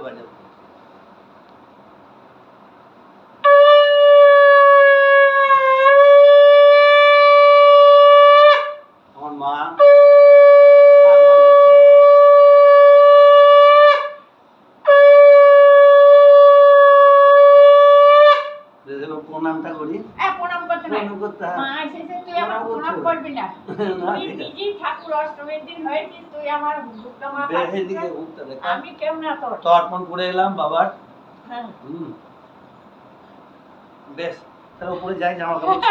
বাজাও। আমার মা প্রণামটা করি। প্রণাম করতে নাই, প্রণাম করতে হয়। মা এসেছে, তুই আমার প্রণাম করবি না। না, তুই ঠিক আছে। নিজেই ঠাকুর অষ্টমীর দিন হয়েছিস, তুই আমার দুর্গা মা এদিকে উঠতে দে। আমি কেমন তোর তো অর্পণ করে এলাম বাবার। হ্যাঁ বেশ, তাহলে উপরে যাই, জামা কাপড়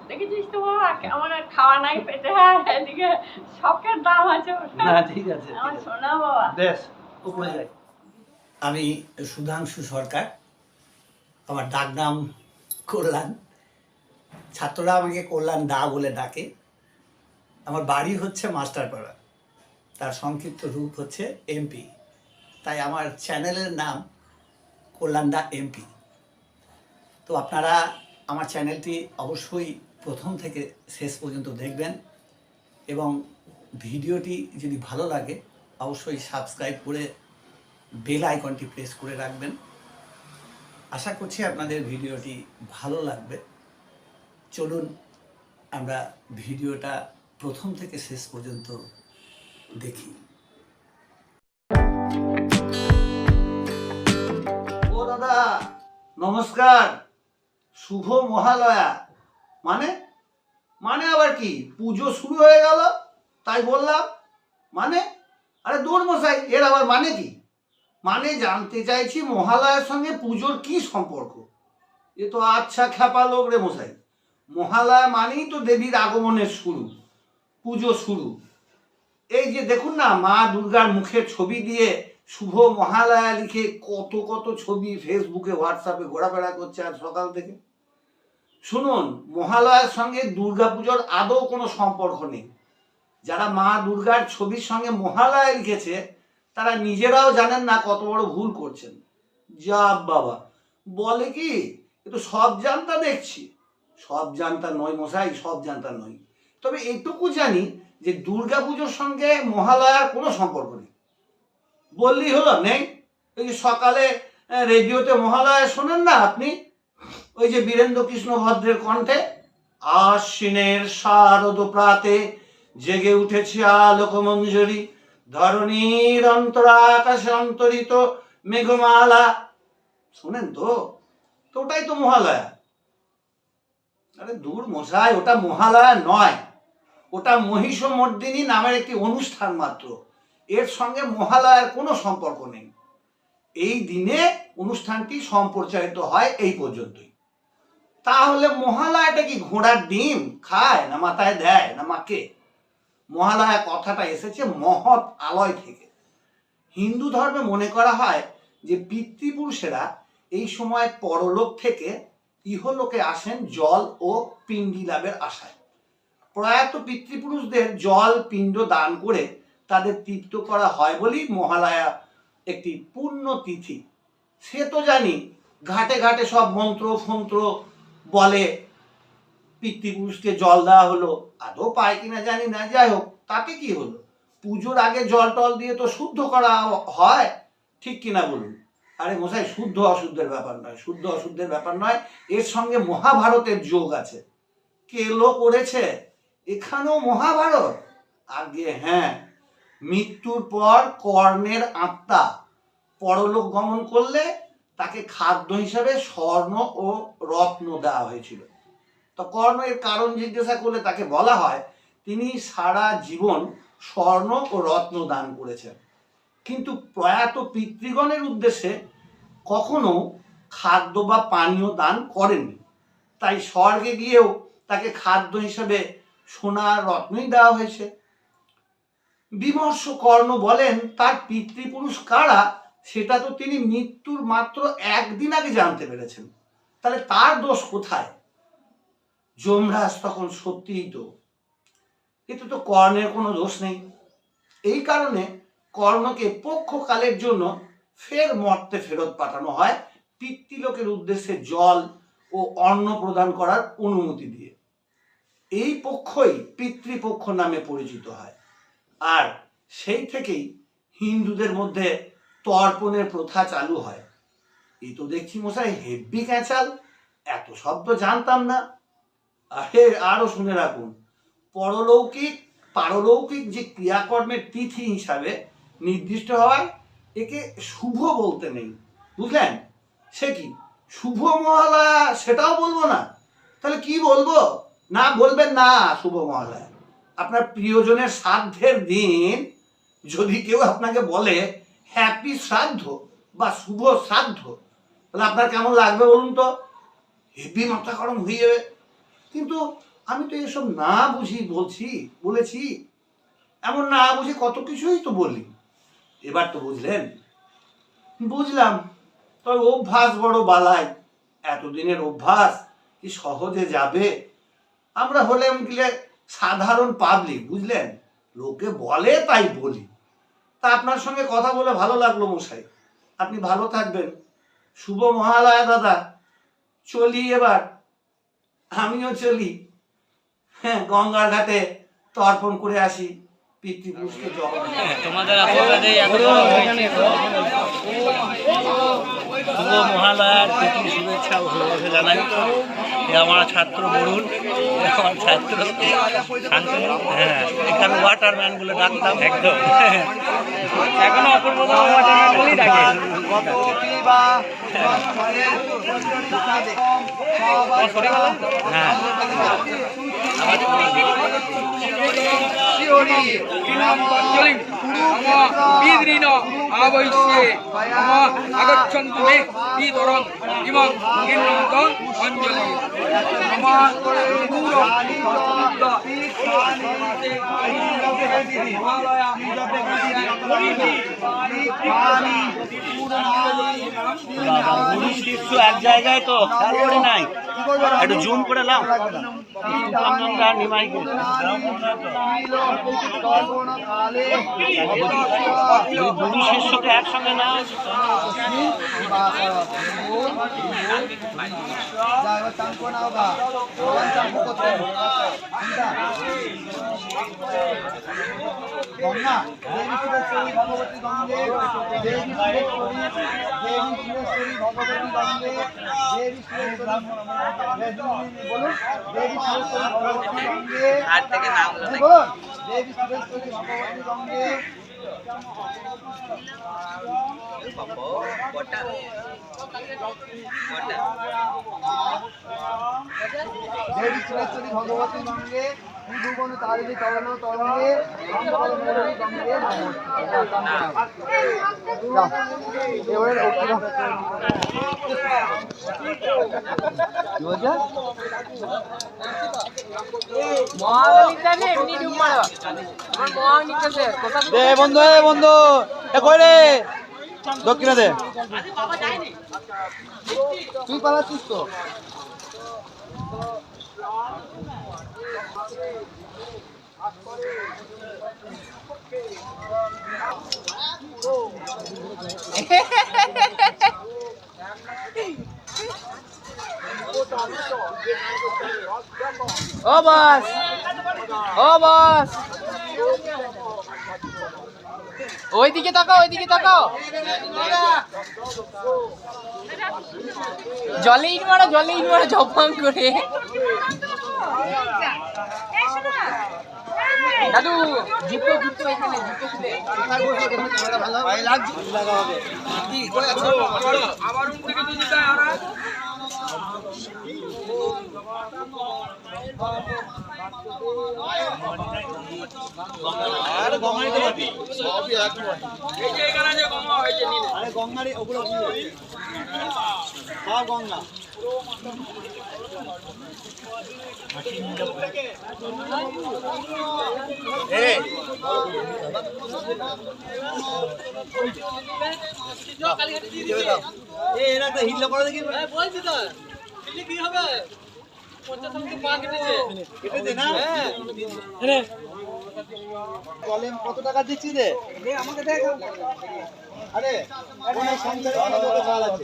দেখেছিস তো বাবা, আমার আর খাওয়া নাই পেটে, হ্যাঁ এদিকে শখের দাম আছে। না ঠিক আছে, আমার শোনা বাবা। বেশ উপরে যাই। আমি সুধাংশু সরকার, আমার ডাক নাম কল্যাণ, ছাত্ররা আমাকে কল্যাণ দা বলে ডাকে। আমার বাড়ি হচ্ছে মাস্টারপাড়া, তার সংক্ষিপ্ত রূপ হচ্ছে এমপি, তাই আমার চ্যানেলের নাম কল্যাণ দা এমপি। তো আপনারা আমার চ্যানেলটি অবশ্যই প্রথম থেকে শেষ পর্যন্ত দেখবেন এবং ভিডিওটি যদি ভালো লাগে অবশ্যই সাবস্ক্রাইব করে বেল আইকনটি প্রেস করে রাখবেন। আশা করছি আপনাদের ভিডিওটি ভালো লাগবে। চলুন আমরা ভিডিওটা প্রথম থেকে শেষ পর্যন্ত দেখি। ও দাদা নমস্কার, শুভ মহালয়া। মানে মানে আবার কি, পুজো শুরু হয়ে গেল তাই বললাম? মানে আরে দূর মশাই, এর আবার মানে কি? মানে জানতে চাইছি মহালয়ার সঙ্গে পুজোর কি সম্পর্ক? এ তো আচ্ছা খ্যাপা লোক রে মশাই। মহালয়া মানেই তো দেবীর আগমনের শুরু, পুজো শুরু। এই যে দেখুন না, মা দুর্গার মুখের ছবি দিয়ে শুভ মহালয়া লিখে কত কত ছবি ফেসবুকে হোয়াটসঅ্যাপে ঘোরাফেরা করছে আজ সকাল থেকে। শুনুন, মহালয়ার সঙ্গে দুর্গাপুজোর আদৌ কোনো সম্পর্ক নেই। যারা মা দুর্গার ছবির সঙ্গে মহালয়া লিখেছে তারা নিজেরাও জানেন না কত বড় ভুল করছেন। যা বাবা, বলে কি এ তো সব জানতা দেখছি। সব জানতা নয় মশাই, সব জানতা নয়। তবে এটুকু জানি যে দুর্গাপুজোর সঙ্গে মহালয়ার কোনো সম্পর্ক নেই। বললেই হলো নেই। ওই যে সকালে রেডিওতে মহালয়া শোনেন না আপনি, ওই যে বীরেন্দ্র কৃষ্ণ ভদ্রের কণ্ঠে, আশ্বিনের শারদ প্রাতে জেগে উঠেছে আলোক মঞ্জরি, ধরণীর অন্তরা আকাশে অন্তরিত মেঘমালা। শোনেন তো? তো ওটাই তো মহালয়া। আরে দূর মশাই, ওটা মহালয়া নয়, ওটা মহিষমর্দিনী নামের একটি অনুষ্ঠান মাত্র। এর সঙ্গে মহালয়ার কোনো সম্পর্ক নেই। এই দিনে অনুষ্ঠানটি সম্প্রচারিত হয় এই পর্যন্তই। তাহলে মহালয়াটা কি ঘোড়ার ডিম খায় না মাথায় দেয় না মাকে? মহালয়া কথাটা এসেছে মহৎ আলয় থেকে। হিন্দু ধর্মে মনে করা হয় যে পিতৃপুরুষেরা এই সময় পরলোক থেকে ইহলোকে আসেন জল ও পিণ্ডি লাভের আশায়। প্রয়াত পিতৃপুরুষদের জল পিণ্ড দান করে তাদের তৃপ্ত করা হয় বলেই মহালয়া একটি পূর্ণ তিথি। সে তো জানি, ঘাটে ঘাটে সব মন্ত্র ফন্ত্র বলে পিতৃপুরুষকে জল দেওয়া হলো, আদৌ পায় কিনা জানি না। যাই হোক, তাতে কি হলো? পুজোর আগে জল টল দিয়ে তো শুদ্ধ করা হয়, ঠিক কিনা বলুন? আরে মশাই, শুদ্ধ অশুদ্ধের ব্যাপার নয়, শুদ্ধ অশুদ্ধের ব্যাপার নয়, এর সঙ্গে মহাভারতের যোগ আছে। কেলো করেছে এখানেও মহাভারত। আগে হ্যাঁ, মৃত্যুর পর কর্ণের আত্মা পরলোক গমন করলে তাকে খাদ্য হিসাবে স্বর্ণ ও রত্ন দেওয়া হয়েছিল। তো কর্ণ এর কারণ জিজ্ঞাসা করলে তাকে বলা হয় তিনি সারা জীবন স্বর্ণ ও রত্ন দান করেছেন, কিন্তু প্রয়াত পিতৃগণের উদ্দেশ্যে কখনো খাদ্য বা পানীয় দান করেননি। তাই স্বর্গে গিয়েও তাকে খাদ্য হিসেবে সোনা রত্নই দেওয়া হয়েছে। বিমর্ষ কর্ণ বলেন তার পিতৃপুরুষ কারা সেটা তো তিনি মৃত্যুর মাত্র একদিন আগে জানতে পেরেছেন। তাহলে তার দোষ কোথায়? যমরাজ তখন সত্যিই তো, কিন্তু তো কর্ণের কোনো দোষ নেই। এই কারণে কর্ণকে পক্ষকালের জন্য ফের মর্তে ফেরত পাঠানো হয় পিতৃলোকের উদ্দেশ্যে জল ও অন্ন প্রদান করার অনুমতি দিয়ে। এই পক্ষই পিতৃপক্ষ নামে পরিচিত হয়। আর সেই থেকেই হিন্দুদের মধ্যে তর্পণের প্রথা চালু হয়। এই তো দেখছি মশাই হেব্বি ক্যাঁচাল, এত শব্দ জানতাম না। আরে আরো শুনে রাখুন, পরলৌকিক পারলৌকিক যে ক্রিয়াকর্মের তিথি হিসাবে নির্দিষ্ট হওয়ায় একে শুভ বলতে নেই, বুঝলেন? সে কি শুভ মহালয়া সেটাও বলবো না? তাহলে কি বলবো? না বলবেন না শুভ মহালয়া। আপনার প্রিয়জনের শ্রাদ্ধের দিন যদি কেউ আপনাকে বলে হ্যাপি শ্রাদ্ধ বা শুভ শ্রাদ্ধ, তাহলে আপনার কেমন লাগবে বলুন তো? হেভি মাথা গরম হয়ে যাবে। কিন্তু আমি তো এসব না বুঝি বলেছি, এমন না বুঝি কত কিছুই তো বলি। এবার তো বুঝলেন? বুঝলাম, তবে অভ্যাস বড় বালাই। এতদিনের অভ্যাস কি সহজে যাবে? আমরা হলাম গেলে সাধারণ পাবলিক, বুঝলেন? লোকে বলে তাই বলি। তা আপনার সঙ্গে কথা বলে ভালো লাগলো মশাই, আপনি ভালো থাকবেন। শুভ মহালয়া দাদা, চলি এবার, আমিও চলি। হ্যাঁ, গঙ্গার ঘাটে তর্পণ করে আসি পিতৃপুরুষকে জল। তোমাদের আশীর্বাদে এত বড় হয়েছে। শুভ মহালয়ার প্রীতি শুভেচ্ছা ও ভালোবাসা জানাই। এ আমার ছাত্র বরুণ, আমার ছাত্র শান্তনু। হ্যাঁ, এখানে ওয়াটারম্যান বলে ডাকতাম। একদম এখনো অপূর্ব ওয়াটারম্যান বলেই ডাকে। হ্যাঁ, আগচ্ছন্তু মে বিদরং ইমং গিন্নং অঞ্জলি এক জায়গায় তো খেয়াল করে নাই, একটু জুম করে নাও। নিমাই গুরু শিষ্যকে একসঙ্গে না গঙ্গা দেবী সুরেশ্বরী ভগবতী গঙ্গে, দেবী সুরেশ্বরী, দেবী সুরেশ্বরী ভগবতী গঙ্গে, দেবী সুরেশ্বরী বলুন, দেবী সুরেশ্বরী ভগবতী গঙ্গে, বলুন, দেবী সুরেশ্বরী ভগবতী গঙ্গে। দেবী সুরেশ্বরী ভগবতী গঙ্গে, ত্রিভুবন তারিণী তরণ তরঙ্গে, মঙ্গল মুরলী গঙ্গে বন্ধু বন্ধু কই রে দক্ষিণে দে, তুই পালাচ্ছিস তো। ও বাস, ও বাস, ওইদিকে তাকাও, ওইদিকে তাকাও। জলে ইট মারো, জলে ইট মারো জপাং করে। দাদু জুতো জুতো এখানে জুতো খুলে ভালো লাগছে, লাগা হবে। আবার রুম থেকে দিতে চাই আমরা। আরে গঙ্গা নিতে পারবি, সবই একই। এই যে এখানে যে গঙ্গা, এই যে নিলে। আরে গঙ্গারই ওগুলো সব গঙ্গা। এরা তো হিল্লা করে দেখি বলছি তো কি হবে, কেটেছে না। কত টাকা দিচ্ছি রে আমাকে দেখ। আরে এখন এই সংসারে কোনো লোকে চাল আছে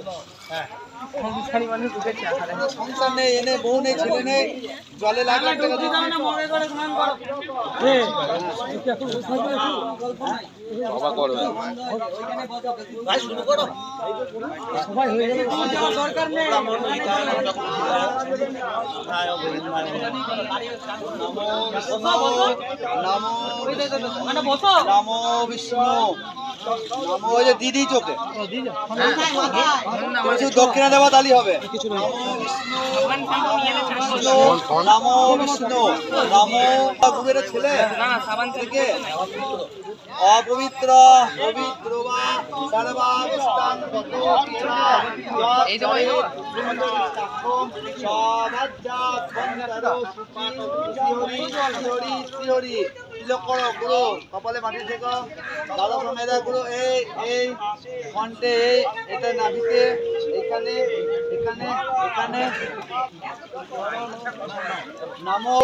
সংসার নেই, এনে বউ নেই, ছেলে নেই, জলে লাখ লাখ টাকা দিচ্ছি। নমো বিষ্ণু, নমো ওই যে দিদি চোখে তুমি শুধু দক্ষিণা দেওয়া তালি হবে। নমো বিষ্ণু, নমো গুবের ছেলে থেকে অপবিত্র পবিত্র বা সর্বাবস্থান গত ক্রিয়া এই যে তিলক করো গুরু, কপালে মাটি থেকে দ্বাদশ মেধা গুরু, এই কণ্ঠে, এটা নাভিতে, এখানে এখানে এখানে। নমো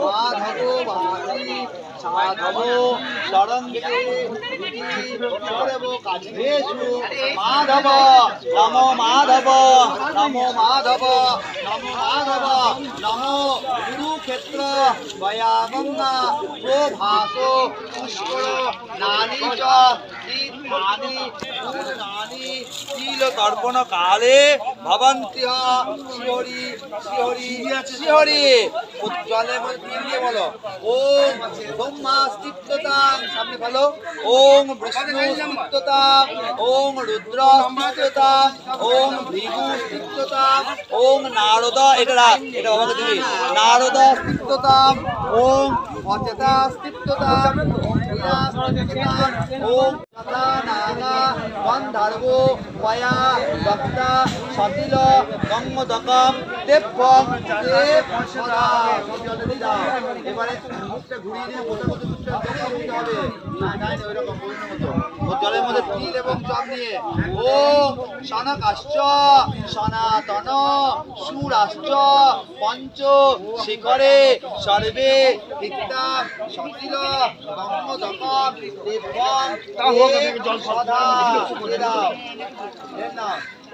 মাধব বাসি সাধব শরণকে দেব কাজেষু মাধব, নমো মাধব, নমো মাধব, নমো মাধব, নমো কুরুক্ষেত্র বয়াগঙ্গা প্রভাস পুষ্কর নানি চ তীর্থানি পূর্ণানি তিল তর্পণ কালে ভবন্তি শিহরি শিহরি শিহরি। জলে দিয়ে বলো ওম ব্রহ্মা স্থিততাং, সামনে বলো ওম বিষ্ণু স্থিততাং, ওম রুদ্র স্থিততাং, ওম ভৃগু স্থিততাং, ওম নারদ, এটা বাবাকে দিবি, নারদ স্থিততাং, ওম অচেতা স্থিততাং, ওম তথা নাগা গন্ধর্ব পয়া ভক্তা সতিল গঙ্গদকম দেবং দেব সদা। এবারে মুখটা ঘুরিয়ে দিয়ে মোটা মতো মুখটা দিতে হবে, ওইরকম জলের মধ্যে তিল এবং জল নিয়ে ওম সনকাশ্চ সনাতন সুরাশ্চ পঞ্চ শিখরে সর্বে বিদ্যা সতিল গঙ্গদকম দেবং সদা।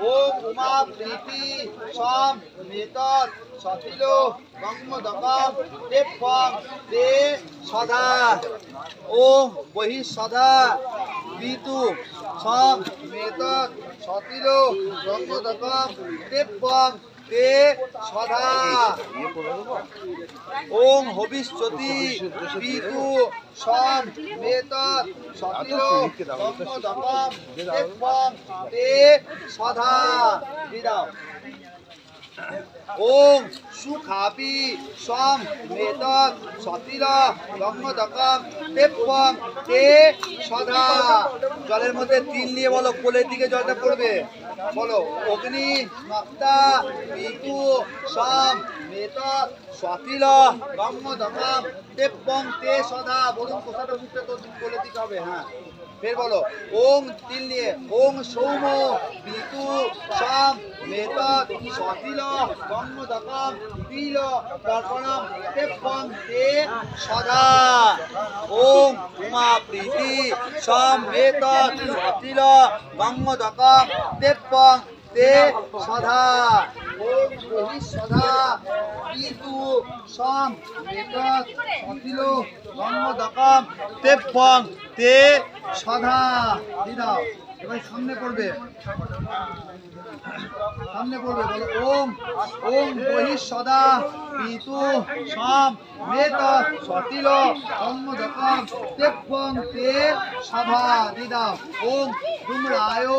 ওম উমা প্রীতি সম মেতর সতিল গঙ্গদকম দেবং দে সদা। ওম বহি সদা ঋতু সম মেতর সতিল গঙ্গদকম দেবং দে সদা। ওম হবিষ্যতি ঋতু সম মেতর সতিল গঙ্গদকম দেবং দে সদা। দিদাও ওম সুখাপি সম মেতর সতিল গঙ্গদকম দেবং তে সদা। জলের মধ্যে তিল নিয়ে বলো, কোলের দিকে জলটা পড়বে, বলো অগ্নি নক্তা ঋতু সম মেতর সতিল গঙ্গদকম দেবং তে সদা। বলুন কোথাটা মুখটা তো কোলের দিকে হবে, হ্যাঁ ফের বলো ওম তিল নিয়ে ওম সৌম ঋতু সম মেতর সতিল গঙ্গদকম তিল তর্পণম দেবং তে সদা। ওম উমা প্রীতি সম মেতর সতিল গঙ্গদকম দেবং তে সদা। ওম বহি সদা ঋতু সম মেতর সতিল গঙ্গদকম দেবং তে সদা। দিদাও এবার সামনে পড়বে, সামনে পড়বে, বলো ওম ওম বহি সদা ঋতু সম মেতর সতিল গঙ্গদকম দেবং তে সদা। দিদাও ওম ধূম্রায়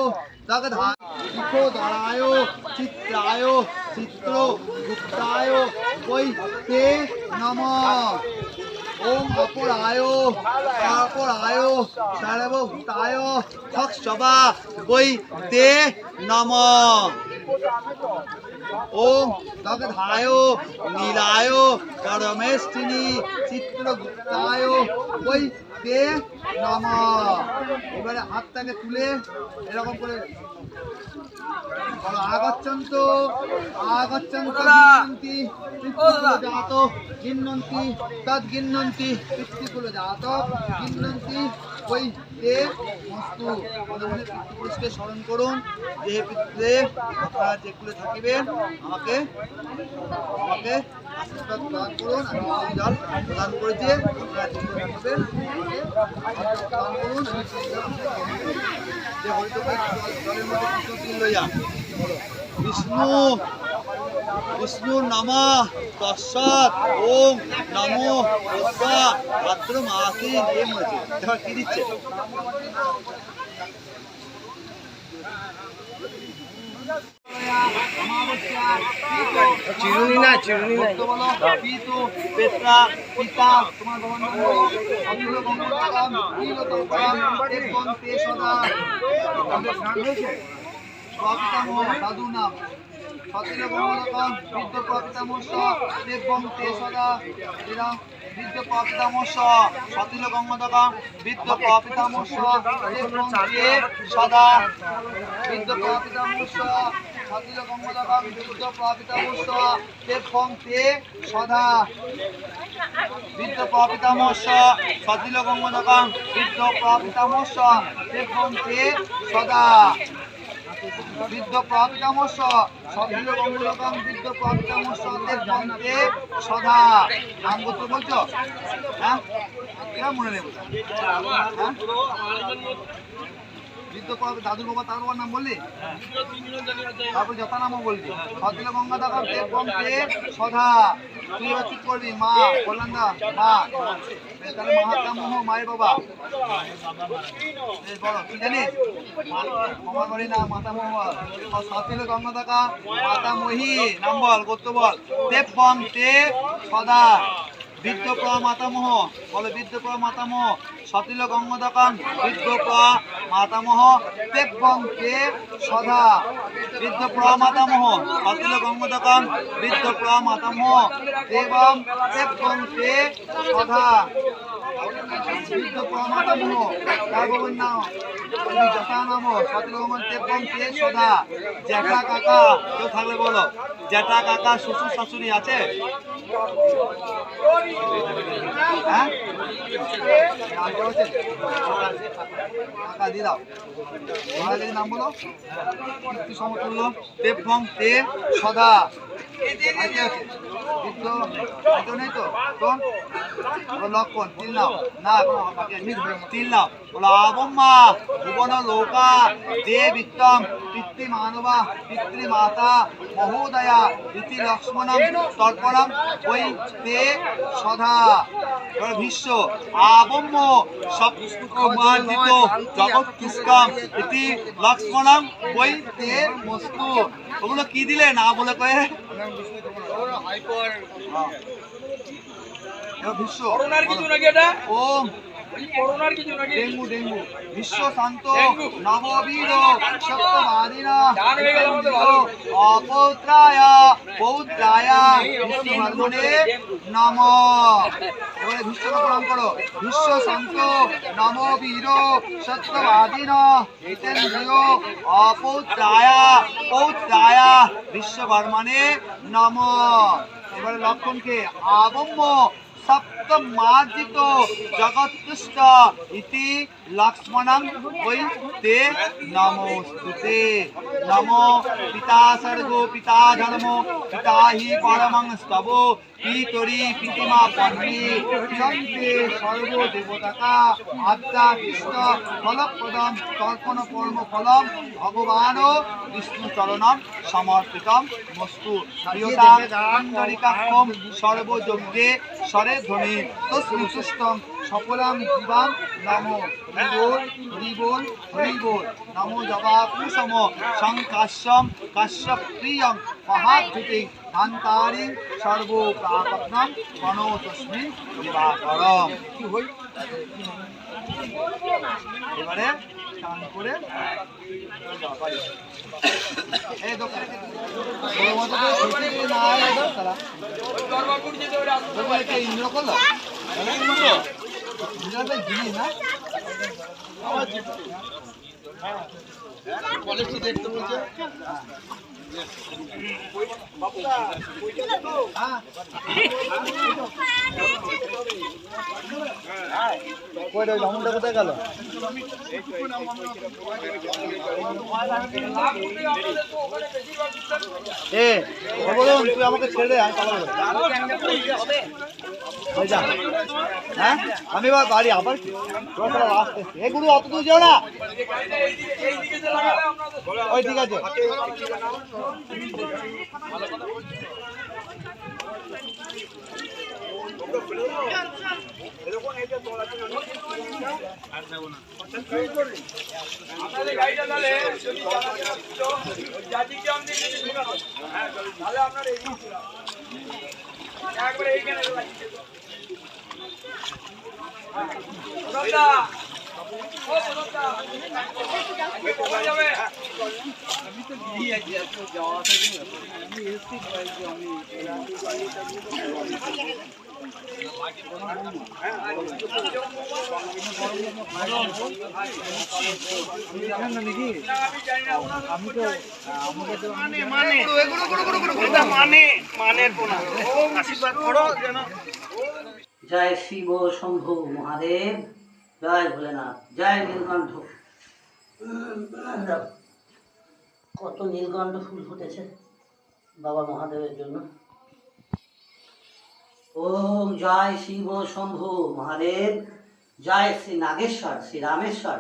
দগ্ধা শিখোদরায় চিত্রায় চিত্র গুপ্তায় বৈ তে নমঃ। ওম অপরায় সর্বভূতায় ক্ষক্ষবা বৈ তে নমঃ। ওম দগ্ধায় নীলায় পরমেষ্ঠিনী চিত্রগুপ্তায় বৈ তে নমঃ। এবারে হাতটাকে তুলে এরকম করে আগচ্ছন্ত আগচ্ছন্ত গিন্নন্তি পিতৃকুলো জাত গিন্নন্তি তদ গিন্নন্তি পিতৃকুলো জাত গিন্নন্তি বৈ তে মস্তু। মনে মনে পিতৃপুরুষকে স্মরণ করুন, যে পিতৃ আপনারা যে কুলে থাকিবেন আমাকে আশীর্বাদ প্রদান করুন। আমি সেই জল প্রদান করেছি, আপনারা যে কুলে থাকবেন আমাকে প্রদান করুন। আমি সেই জল যে হরিতকে জলের মধ্যে কৃষ্ণ তিল লইয়া বিষ্ণুর নমঃ তৎসৎ ওম নমো ভাদ্র মাসিন এই মরেছে। এবার কি দিচ্ছে? চিরুনি না চিরুনি নাই পিতু পেত্রা পিতা তোমার ভগবান অতুল গঙ্গোত্তম নীলতম এবং তে সদা প্রপিতামহ দাদু নাম সতিল গঙ্গোত্তম বৃদ্ধ প্রপিতামহ এবং তে সদা এরম বৃদ্ধ প্রপিতামহ সতিল গঙ্গোত্তম বৃদ্ধ প্রপিতামহ এবং তে সদা বৃদ্ধ প্রপিতামহ সতিল গঙ্গোত্তম বৃদ্ধ প্রপিতামহ এবং তে সদা বৃদ্ধ প্রপিতামহ সতিল গঙ্গোত্তম বৃদ্ধ প্রপিতামহ এবং তে সদা বৃদ্ধ প্রপিতামহ সতিল গঙ্গোত্তম বৃদ্ধ প্রপিতামহ এবং তে সদা। নাম গোত্র বলছো? হ্যাঁ, এরা মনে নেব। হ্যাঁ, বৃদ্ধ দাদুর বাবা তার বাবার নাম বললি, তারপর যথা নামও বলবি। সতিল গঙ্গোত্তম এবং তে সদা। তুই এবার চুপ করবি। মা কল্যাণদা, মা তাহলে মাহাত্মামহ মায়ের বাবা বলো, কি জানিস? আমার বাড়ি না মাতামহ। সতিল গঙ্গোত্তম মাতামহী নাম বল, গোত্র বল। দেবং তে সদা বৃদ্ধ মাতামহ বলো, বৃদ্ধ মাতামহ সতিল গঙ্গোত্তম বৃদ্ধ মাতামহ দেবং তে সদা বৃদ্ধ মাতামহ সতিল গঙ্গোত্তম বৃদ্ধ মাতামহ দেবং তে সদা বৃদ্ধ মাতামহ তার বাবার নাম যথা নাম সতিল গঙ্গোত্তম তে সদা। জ্যাঠা কাকা কেউ থাকলে বলো। জ্যাঠা কাকা শ্বশুর শাশুড়ি আছে? হ্যাঁ, টাকা দিয়ে দাও। মহারাজের নাম বলো, কীর্তি সমতুল্য দেবং তে সদা। নেই তো লক্ষণ তিল নাও না, তিল নাও বলো। আবম্মা ভুবন লোকা দে বিত্তম পিতৃমানবা পিতৃমাতা মহোদয়া ইতি লক্ষ্মণম তর্পণম ওই তে সদা। ভীষ্ম আবম্ম সপ্তমার্জিত জগৎকৃষ্কম ইতি লক্ষ্মণম ওই তে মস্তু। ওগুলো কি দিলে না বলে কয়ে ভীষ্ম ওম ডেঙ্গু বিশ্ব শান্ত নববীর সত্যবাদিনা অপৌত্রায় পৌত্রায় বিষ্ণুবর্ধনে নম। এবারে বিশ্বকে প্রণাম করো। বিশ্ব শান্ত নববীর সত্যবাদিনা হিতেন্দ্রিয় অপৌত্রায় পৌত্রায় বিশ্ববর্মণে নম। এবারে লক্ষণকে আবম্ম সপ্তমার্জিত জগৎকৃষ্ট ইতি লক্ষ্মণং ওই তে নমোস্তুতে। নমো পিতা সর্গো পিতা ধর্ম পিতা হি পরমং স্তব পিতরি পিতিমা পন্নী যন্তে সর্ব দেবতাকা আদ্যা কৃষ্ণ ফলপ্রদম তর্পণ কর্ম ফলম ভগবান বিষ্ণু চরণম সমর্পিতম মস্তু। প্রিয়তাম সর্বযজ্ঞে স্বরে ধ্বনি তস্মিন সুষ্টম সফলাম জীবাম নমো হরিবোল হরিবোল হরিবোল। নমো জবাকুসম সংকাশ্যম কাশ্যপ প্রিয়ম মহাদ্ভুতিং ধান্তারিং সর্বপ্রাপন্নম গণো তস্মিন দিবাকরম। এবারে স্নান করে এই দোকানে ইন্দ্র করলো জিনিস না কলেজটি দেখতে বলছে। বামুনটা কোথায় গেল? বলুন তুই আমাকে ছেড়ে দে, আমি পালাবো। হ্যাঁ আমি এবার বাড়ি আবার কি আসতে এ গুরু অত দূর যাও না। ওই ঠিক আছে। আপনাদের গাড়িটা তাহলে যদি জাতিকে আমাদের তাহলে আপনার একবারে এইখানে আমি তো দিয়ে আছি যাওয়া আমি এসছি জয় শিব শম্ভু মহাদেব, জয় ভোলেনাথ, জয় নীলকণ্ঠ। কত নীলকণ্ঠ ফুল ফুটেছে বাবা মহাদেবের জন্য। ওম জয় শিব শম্ভু মহাদেব, জয় শ্রী নাগেশ্বর, শ্রী রামেশ্বর,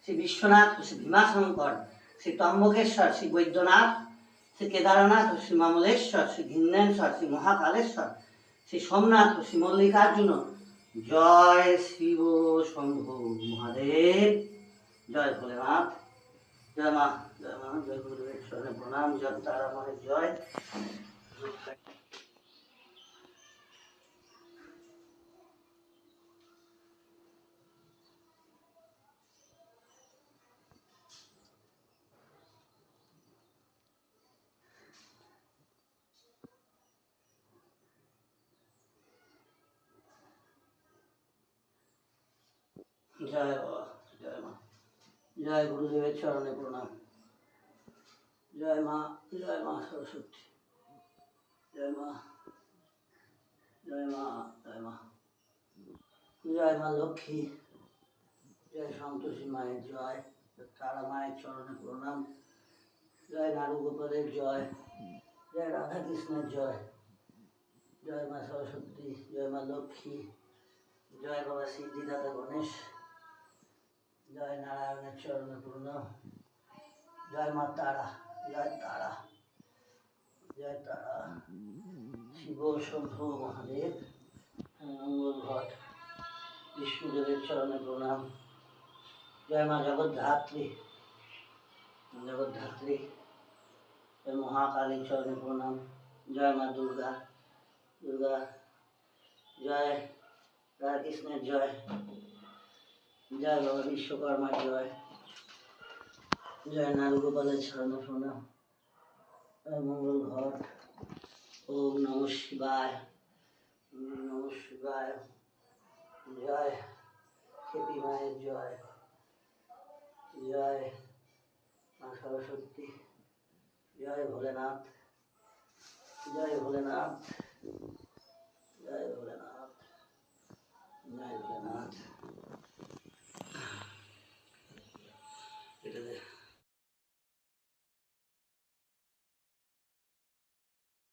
শ্রী বিশ্বনাথ, শ্রী ভীমাশঙ্কর, শ্রী ত্রম্বকেশ্বর, শ্রী বৈদ্যনাথ, শ্রী কেদারনাথ, শ্রী মামলেশ্বর, শ্রী ঘিন্নেশ্বর, শ্রী মহাকালেশ্বর, শ্রী সোমনাথ, শ্রী মল্লিকার্জুন, জয় শিব শম্ভু মহাদেব, জয় ভোলেনাথ, জয় মা, জয় মা, জয় গুরুদেবের চরণে প্রণাম, জয় তারা মায়ের জয়। জয় বাবা, জয় মা, জয় গুরুদেবের চরণে প্রণাম, জয় মা, জয় মা সরস্বতী, জয় মা, জয় মা, জয় মা, জয় মা লক্ষ্মী, জয় সন্তোষী মায়ের জয়, তারা মায়ের চরণে প্রণাম, জয় নারু গোপালের জয়, জয় রাধা কৃষ্ণের জয়, জয় মা সরস্বতী, জয় মা লক্ষ্মী, জয় বাবা সিদ্ধিদাতা গণেশ, জয় নারায়ণের চরণে প্রণাম, জয় মা তারা, জয় তারা, জয় তারা, শিব শম্ভু মহাদেব, মঙ্গল ঘট, বিষ্ণুদেবের চরণে প্রণাম, জয় মা জগদ্ধাত্রী, জগদ্ধাত্রী, জয় মহাকালীর চরণে প্রণাম, জয় মা দুর্গা, দুর্গা, জয় রাধাকৃষ্ণের জয়, জয় বাবা বিশ্বকর্মার জয়, জয় নারুগোপালের চরণে প্রণাম, জয় মঙ্গল ঘট, ওম নমঃ শিবায়, ওম নমঃ শিবায়, জয় খেপি মায়ের জয়, জয় মা সরস্বতী, জয় ভোলেনাথ, জয় ভোলেনাথ, জয় ভোলেনাথ, জয় ভোলেনাথ।